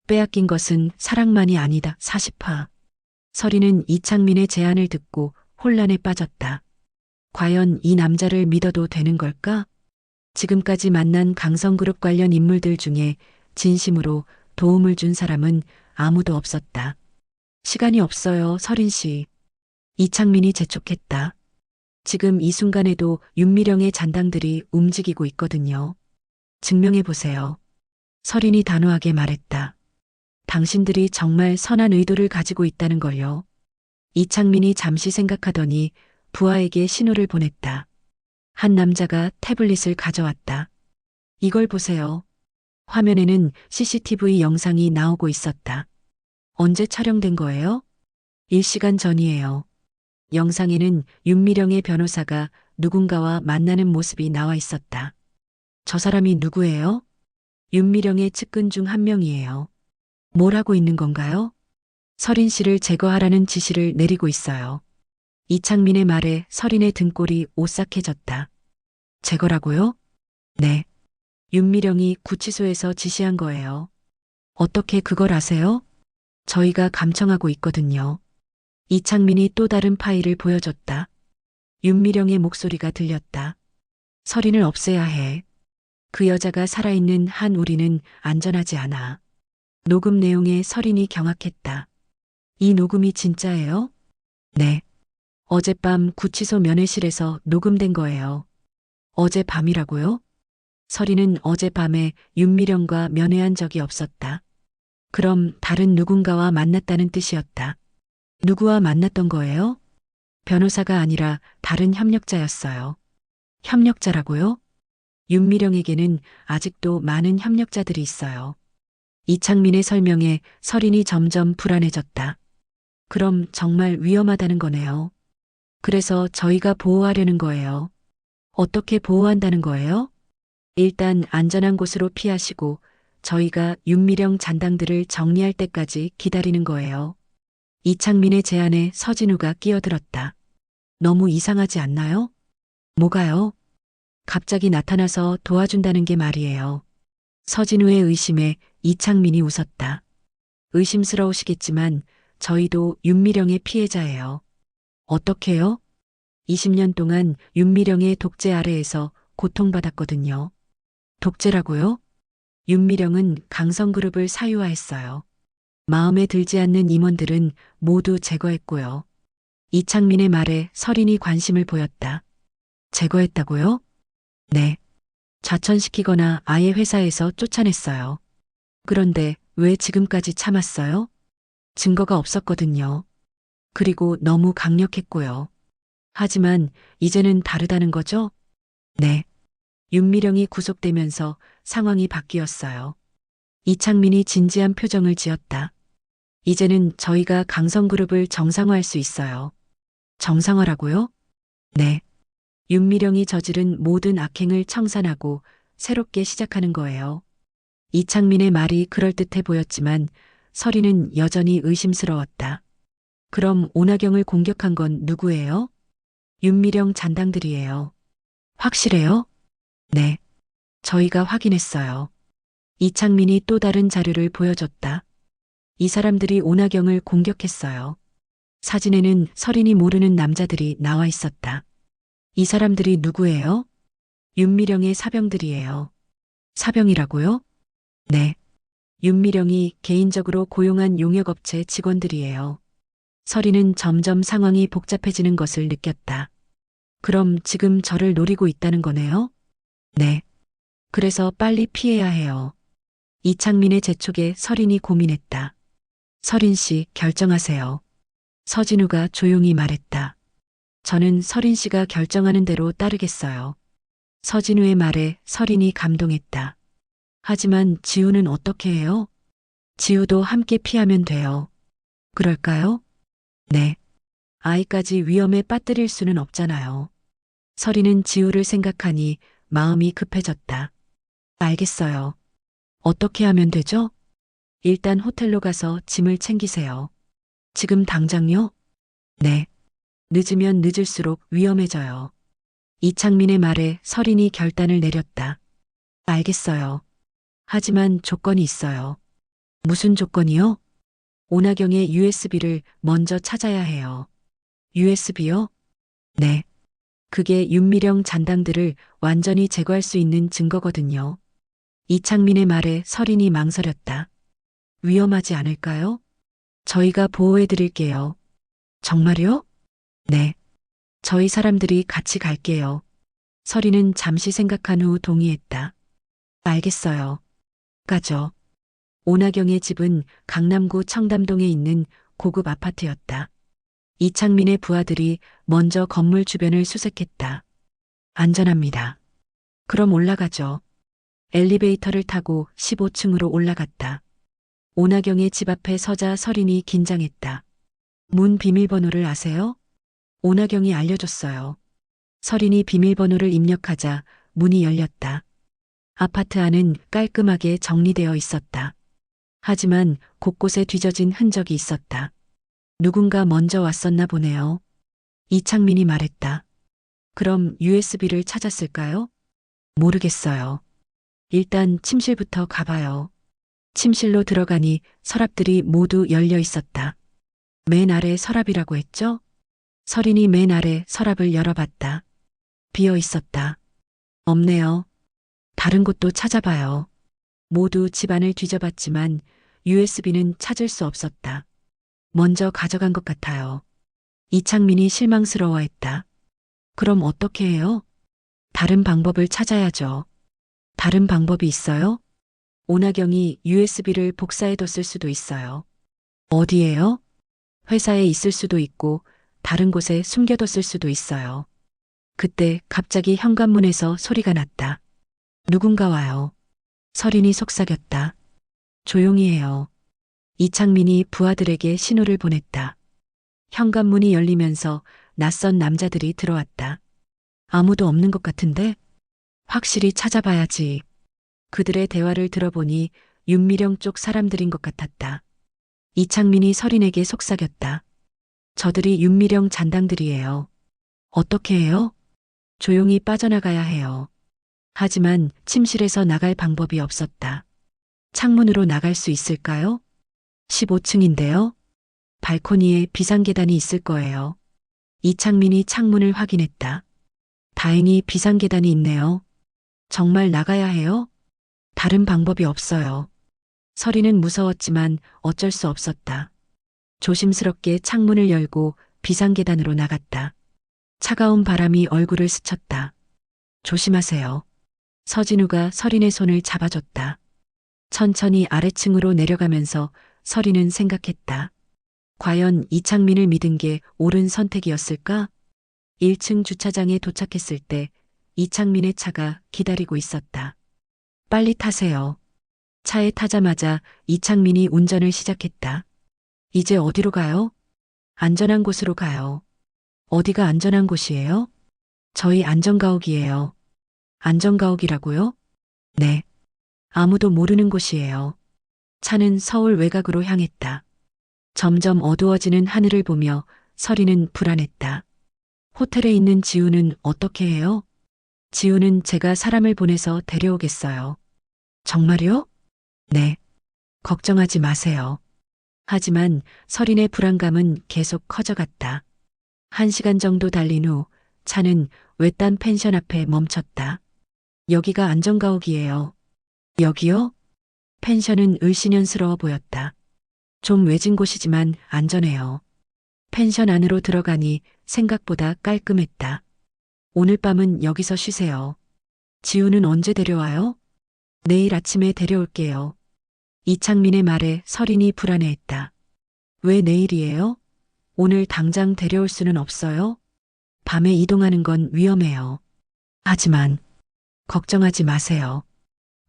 빼앗긴 것은 사랑만이 아니다. 40화. 서리는 이창민의 제안을 듣고 혼란에 빠졌다. 과연 이 남자를 믿어도 되는 걸까? 지금까지 만난 강성그룹 관련 인물들 중에 진심으로 도움을 준 사람은 아무도 없었다. 시간이 없어요, 서린 씨. 이창민이 재촉했다. 지금 이 순간에도 윤미령의 잔당들이 움직이고 있거든요. 증명해 보세요. 서린이 단호하게 말했다. 당신들이 정말 선한 의도를 가지고 있다는 걸요. 이창민이 잠시 생각하더니 부하에게 신호를 보냈다. 한 남자가 태블릿을 가져왔다. 이걸 보세요. 화면에는 CCTV 영상이 나오고 있었다. 언제 촬영된 거예요? 1시간 전이에요. 영상에는 윤미령의 변호사가 누군가와 만나는 모습이 나와 있었다. 저 사람이 누구예요? 윤미령의 측근 중 한 명이에요. 뭘 하고 있는 건가요? 서린 씨를 제거하라는 지시를 내리고 있어요. 이창민의 말에 서린의 등골이 오싹해졌다. 제거라고요? 네. 윤미령이 구치소에서 지시한 거예요. 어떻게 그걸 아세요? 저희가 감청하고 있거든요. 이창민이 또 다른 파일을 보여줬다. 윤미령의 목소리가 들렸다. 서린을 없애야 해. 그 여자가 살아있는 한 우리는 안전하지 않아. 녹음 내용에 서린이 경악했다. 이 녹음이 진짜예요? 네. 어젯밤 구치소 면회실에서 녹음된 거예요. 어젯밤이라고요? 서린은 어젯밤에 윤미령과 면회한 적이 없었다. 그럼 다른 누군가와 만났다는 뜻이었다. 누구와 만났던 거예요? 변호사가 아니라 다른 협력자였어요. 협력자라고요? 윤미령에게는 아직도 많은 협력자들이 있어요. 이창민의 설명에 서린이 점점 불안해졌다. 그럼 정말 위험하다는 거네요. 그래서 저희가 보호하려는 거예요. 어떻게 보호한다는 거예요? 일단 안전한 곳으로 피하시고 저희가 윤미령 잔당들을 정리할 때까지 기다리는 거예요. 이창민의 제안에 서진우가 끼어들었다. 너무 이상하지 않나요? 뭐가요? 갑자기 나타나서 도와준다는 게 말이에요. 서진우의 의심에 이창민이 웃었다. 의심스러우시겠지만 저희도 윤미령의 피해자예요. 어떻게요? 20년 동안 윤미령의 독재 아래에서 고통받았거든요. 독재라고요? 윤미령은 강성그룹을 사유화했어요. 마음에 들지 않는 임원들은 모두 제거했고요. 이창민의 말에 서린이 관심을 보였다. 제거했다고요? 네. 좌천시키거나 아예 회사에서 쫓아냈어요. 그런데 왜 지금까지 참았어요? 증거가 없었거든요. 그리고 너무 강력했고요. 하지만 이제는 다르다는 거죠? 네. 윤미령이 구속되면서 상황이 바뀌었어요. 이창민이 진지한 표정을 지었다. 이제는 저희가 강성그룹을 정상화할 수 있어요. 정상화라고요? 네. 윤미령이 저지른 모든 악행을 청산하고 새롭게 시작하는 거예요. 이창민의 말이 그럴듯해 보였지만 서린은 여전히 의심스러웠다. 그럼 오나경을 공격한 건 누구예요? 윤미령 잔당들이에요. 확실해요? 네. 저희가 확인했어요. 이창민이 또 다른 자료를 보여줬다. 이 사람들이 오나경을 공격했어요. 사진에는 서린이 모르는 남자들이 나와 있었다. 이 사람들이 누구예요? 윤미령의 사병들이에요. 사병이라고요? 네. 윤미령이 개인적으로 고용한 용역업체 직원들이에요. 서린은 점점 상황이 복잡해지는 것을 느꼈다. 그럼 지금 저를 노리고 있다는 거네요? 네. 그래서 빨리 피해야 해요. 이창민의 재촉에 서린이 고민했다. 서린 씨, 결정하세요. 서진우가 조용히 말했다. 저는 서린 씨가 결정하는 대로 따르겠어요. 서진우의 말에 서린이 감동했다. 하지만 지우는 어떻게 해요? 지우도 함께 피하면 돼요. 그럴까요? 네. 아이까지 위험에 빠뜨릴 수는 없잖아요. 서린은 지우를 생각하니 마음이 급해졌다. 알겠어요. 어떻게 하면 되죠? 일단 호텔로 가서 짐을 챙기세요. 지금 당장요? 네. 늦으면 늦을수록 위험해져요. 이창민의 말에 서린이 결단을 내렸다. 알겠어요. 하지만 조건이 있어요. 무슨 조건이요? 오나경의 USB를 먼저 찾아야 해요. USB요? 네. 그게 윤미령 잔당들을 완전히 제거할 수 있는 증거거든요. 이창민의 말에 서린이 망설였다. 위험하지 않을까요? 저희가 보호해 드릴게요. 정말요? 네. 저희 사람들이 같이 갈게요. 서린은 잠시 생각한 후 동의했다. 알겠어요. 가죠. 오나경의 집은 강남구 청담동에 있는 고급 아파트였다. 이창민의 부하들이 먼저 건물 주변을 수색했다. 안전합니다. 그럼 올라가죠. 엘리베이터를 타고 15층으로 올라갔다. 오나경의 집 앞에 서자 서린이 긴장했다. 문 비밀번호를 아세요? 오나경이 알려줬어요. 서린이 비밀번호를 입력하자 문이 열렸다. 아파트 안은 깔끔하게 정리되어 있었다. 하지만 곳곳에 뒤져진 흔적이 있었다. 누군가 먼저 왔었나 보네요. 이창민이 말했다. 그럼 USB를 찾았을까요? 모르겠어요. 일단 침실부터 가봐요. 침실로 들어가니 서랍들이 모두 열려 있었다. 맨 아래 서랍이라고 했죠? 서린이 맨 아래 서랍을 열어봤다. 비어 있었다. 없네요. 다른 곳도 찾아봐요. 모두 집안을 뒤져봤지만 USB는 찾을 수 없었다. 먼저 가져간 것 같아요. 이창민이 실망스러워했다. 그럼 어떻게 해요? 다른 방법을 찾아야죠. 다른 방법이 있어요? 오나경이 USB를 복사해뒀을 수도 있어요. 어디에요? 회사에 있을 수도 있고 다른 곳에 숨겨뒀을 수도 있어요. 그때 갑자기 현관문에서 소리가 났다. 누군가 와요. 서린이 속삭였다. 조용히 해요. 이창민이 부하들에게 신호를 보냈다. 현관문이 열리면서 낯선 남자들이 들어왔다. 아무도 없는 것 같은데? 확실히 찾아봐야지. 그들의 대화를 들어보니 윤미령 쪽 사람들인 것 같았다. 이창민이 서린에게 속삭였다. 저들이 윤미령 잔당들이에요. 어떻게 해요? 조용히 빠져나가야 해요. 하지만 침실에서 나갈 방법이 없었다. 창문으로 나갈 수 있을까요? 15층인데요. 발코니에 비상계단이 있을 거예요. 이창민이 창문을 확인했다. 다행히 비상계단이 있네요. 정말 나가야 해요? 다른 방법이 없어요. 서리는 무서웠지만 어쩔 수 없었다. 조심스럽게 창문을 열고 비상계단으로 나갔다. 차가운 바람이 얼굴을 스쳤다. 조심하세요. 서진우가 서린의 손을 잡아줬다. 천천히 아래층으로 내려가면서 서린은 생각했다. 과연 이창민을 믿은 게 옳은 선택이었을까? 1층 주차장에 도착했을 때 이창민의 차가 기다리고 있었다. 빨리 타세요. 차에 타자마자 이창민이 운전을 시작했다. 이제 어디로 가요? 안전한 곳으로 가요. 어디가 안전한 곳이에요? 저희 안전가옥이에요. 안전가옥이라고요? 네. 아무도 모르는 곳이에요. 차는 서울 외곽으로 향했다. 점점 어두워지는 하늘을 보며 서리는 불안했다. 호텔에 있는 지우는 어떻게 해요? 지우는 제가 사람을 보내서 데려오겠어요. 정말요? 네. 걱정하지 마세요. 하지만 서린의 불안감은 계속 커져갔다. 1시간 정도 달린 후 차는 외딴 펜션 앞에 멈췄다. 여기가 안전가옥이에요. 여기요? 펜션은 을씨년스러워 보였다. 좀 외진 곳이지만 안전해요. 펜션 안으로 들어가니 생각보다 깔끔했다. 오늘 밤은 여기서 쉬세요. 지우는 언제 데려와요? 내일 아침에 데려올게요. 이창민의 말에 서린이 불안해했다. 왜 내일이에요? 오늘 당장 데려올 수는 없어요? 밤에 이동하는 건 위험해요. 하지만 걱정하지 마세요.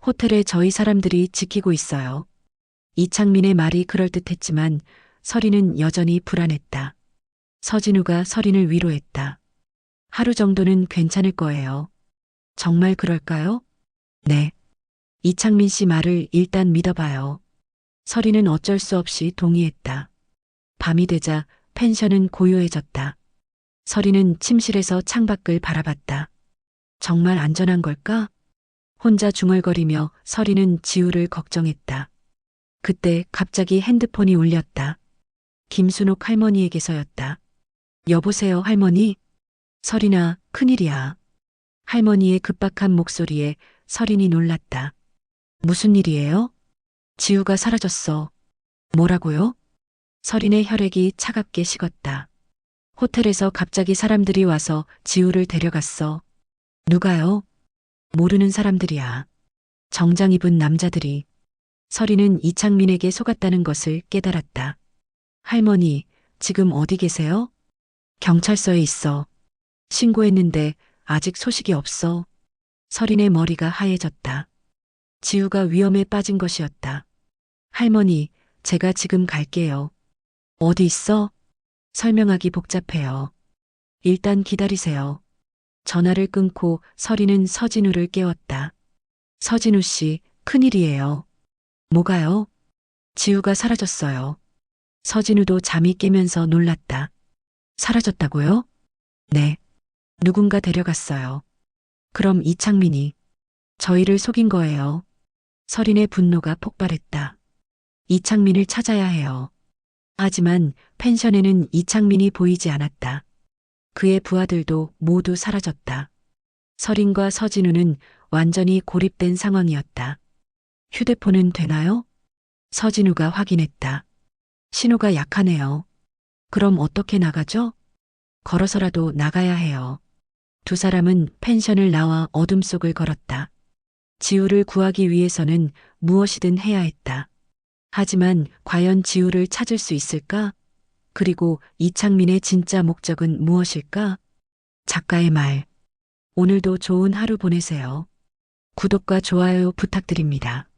호텔에 저희 사람들이 지키고 있어요. 이창민의 말이 그럴듯했지만 서린은 여전히 불안했다. 서진우가 서린을 위로했다. 하루 정도는 괜찮을 거예요. 정말 그럴까요? 네. 이창민 씨 말을 일단 믿어봐요. 서린은 어쩔 수 없이 동의했다. 밤이 되자 펜션은 고요해졌다. 서린은 침실에서 창밖을 바라봤다. 정말 안전한 걸까? 혼자 중얼거리며 서린은 지우를 걱정했다. 그때 갑자기 핸드폰이 울렸다. 김순옥 할머니에게서였다. 여보세요, 할머니? 설인아, 큰일이야. 할머니의 급박한 목소리에 설인이 놀랐다. 무슨 일이에요? 지우가 사라졌어. 뭐라고요? 설인의 혈액이 차갑게 식었다. 호텔에서 갑자기 사람들이 와서 지우를 데려갔어. 누가요? 모르는 사람들이야. 정장 입은 남자들이. 설인은 이창민에게 속았다는 것을 깨달았다. 할머니, 지금 어디 계세요? 경찰서에 있어. 신고했는데 아직 소식이 없어. 설인의 머리가 하얘졌다. 지우가 위험에 빠진 것이었다. 할머니, 제가 지금 갈게요. 어디 있어? 설명하기 복잡해요. 일단 기다리세요. 전화를 끊고 설인은 서진우를 깨웠다. 서진우 씨, 큰일이에요. 뭐가요? 지우가 사라졌어요. 서진우도 잠이 깨면서 놀랐다. 사라졌다고요? 네. 누군가 데려갔어요. 그럼 이창민이 저희를 속인 거예요. 설인의 분노가 폭발했다. 이창민을 찾아야 해요. 하지만 펜션에는 이창민이 보이지 않았다. 그의 부하들도 모두 사라졌다. 설인과 서진우는 완전히 고립된 상황이었다. 휴대폰은 되나요? 서진우가 확인했다. 신호가 약하네요. 그럼 어떻게 나가죠? 걸어서라도 나가야 해요. 두 사람은 펜션을 나와 어둠 속을 걸었다. 지우를 구하기 위해서는 무엇이든 해야 했다. 하지만 과연 지우를 찾을 수 있을까? 그리고 이창민의 진짜 목적은 무엇일까? 작가의 말. 오늘도 좋은 하루 보내세요. 구독과 좋아요 부탁드립니다.